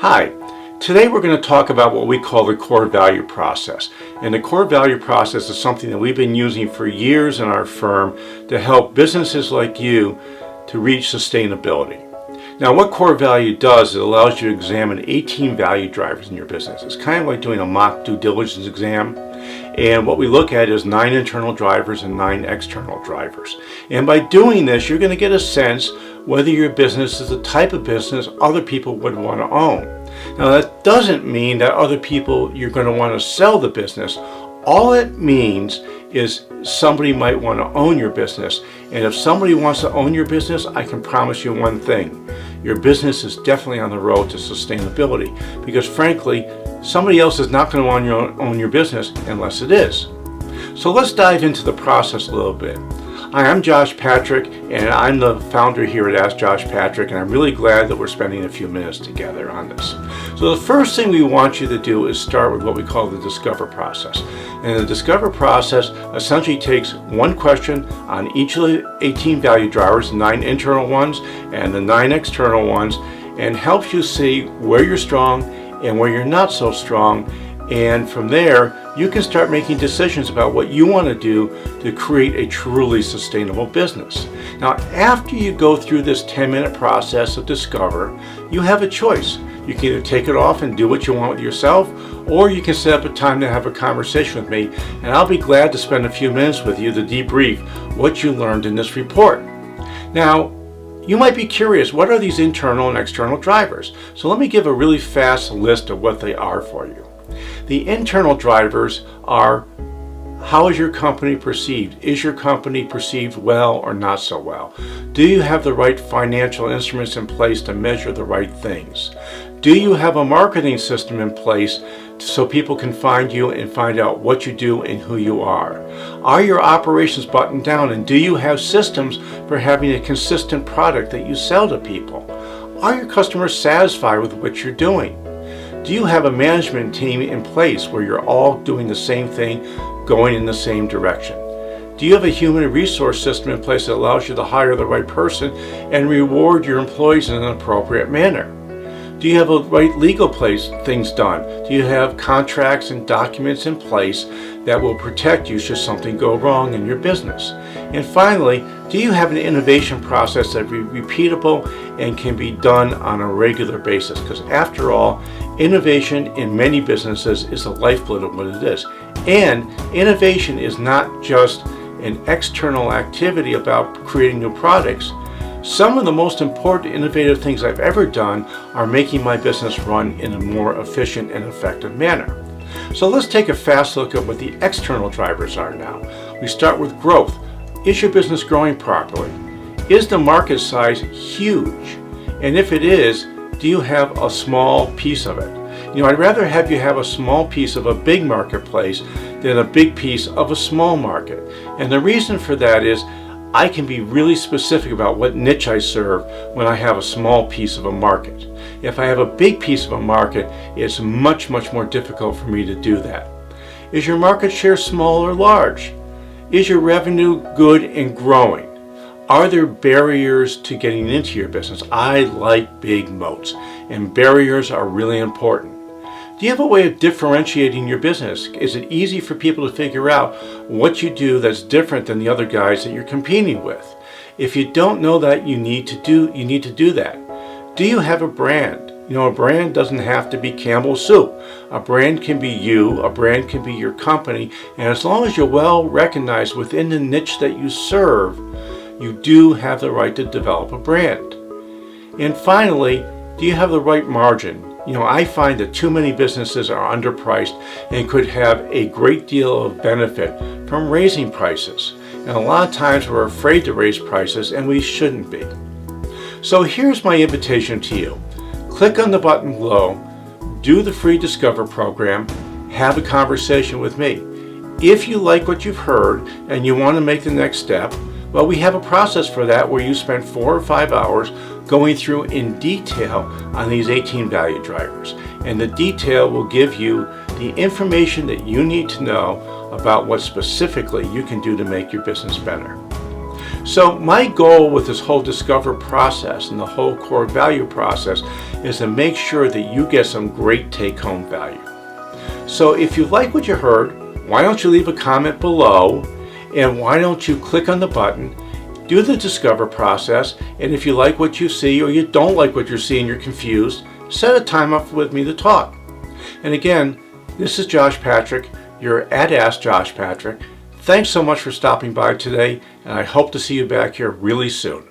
Hi, today we're going to talk about what we call the core value process. And the core value process is something that we've been using for years in our firm to help businesses like you to reach sustainability. Now, what core value does is it allows you to examine 18 value drivers in your business. It's kind of like doing a mock due diligence exam. And what we look at is 9 internal drivers and 9 external drivers. And by doing this, you're going to get a sense whether your business is the type of business other people would want to own. Now, that doesn't mean that other people you're going to want to sell the business. All it means is somebody might want to own your business. And if somebody wants to own your business, I can promise you one thing. Your business is definitely on the road to sustainability, because frankly, somebody else is not going to want to own your business unless it is. So let's dive into the process a little bit. Hi, I'm Josh Patrick, and I'm the founder here at Ask Josh Patrick, and I'm really glad that we're spending a few minutes together on this. So the first thing we want you to do is start with what we call the Discover process. And the Discover process essentially takes one question on each of the 18 value drivers, the 9 internal ones and the 9 external ones, and helps you see where you're strong and where you're not so strong. And from there, you can start making decisions about what you want to do to create a truly sustainable business. Now, after you go through this 10-minute process of Discover, you have a choice. You can either take it off and do what you want with yourself, or you can set up a time to have a conversation with me, and I'll be glad to spend a few minutes with you to debrief what you learned in this report. Now, you might be curious, what are these internal and external drivers? So let me give a really fast list of what they are for you. The internal drivers are: how is your company perceived? Is your company perceived well or not so well? Do you have the right financial instruments in place to measure the right things? Do you have a marketing system in place so people can find you and find out what you do and who you are? Are your operations buttoned down, and do you have systems for having a consistent product that you sell to people? Are your customers satisfied with what you're doing? Do you have a management team in place where you're all doing the same thing, going in the same direction? Do you have a human resource system in place that allows you to hire the right person and reward your employees in an appropriate manner? Do you have the right legal things done? Do you have contracts and documents in place that will protect you should something go wrong in your business? And finally, do you have an innovation process that is repeatable and can be done on a regular basis? Because after all, innovation in many businesses is the lifeblood of what it is. And innovation is not just an external activity about creating new products. Some of the most important innovative things I've ever done are making my business run in a more efficient and effective manner. So let's take a fast look at what the external drivers are now. We start with growth. Is your business growing properly? Is the market size huge? And if it is, do you have a small piece of it? I'd rather have you have a small piece of a big marketplace than a big piece of a small market. And the reason for that is I can be really specific about what niche I serve when I have a small piece of a market. If I have a big piece of a market, it's much more difficult for me to do that. Is your market share small or large? Is your revenue good and growing? Are there barriers to getting into your business? I like big moats, and barriers are really important. Do you have a way of differentiating your business? Is it easy for people to figure out what you do that's different than the other guys that you're competing with? If you don't know that, you need to do that. Do you have a brand? A brand doesn't have to be Campbell's Soup. A brand can be you, a brand can be your company, and as long as you're well recognized within the niche that you serve, you do have the right to develop a brand. And finally, do you have the right margin? I find that too many businesses are underpriced and could have a great deal of benefit from raising prices. And a lot of times we're afraid to raise prices, and we shouldn't be. So here's my invitation to you. Click on the button below, do the free Discover program, have a conversation with me. If you like what you've heard and you want to make the next step, well, we have a process for that where you spend 4 or 5 hours going through in detail on these 18 value drivers. And the detail will give you the information that you need to know about what specifically you can do to make your business better. So my goal with this whole Discover process and the whole core value process is to make sure that you get some great take-home value. So if you like what you heard, why don't you leave a comment below, and why don't you click on the button, do the Discover process, and if you like what you see or you don't like what you're seeing, you're confused, set a time up with me to talk. And again, this is Josh Patrick. You're at Ask Josh Patrick. Thanks so much for stopping by today, and I hope to see you back here really soon.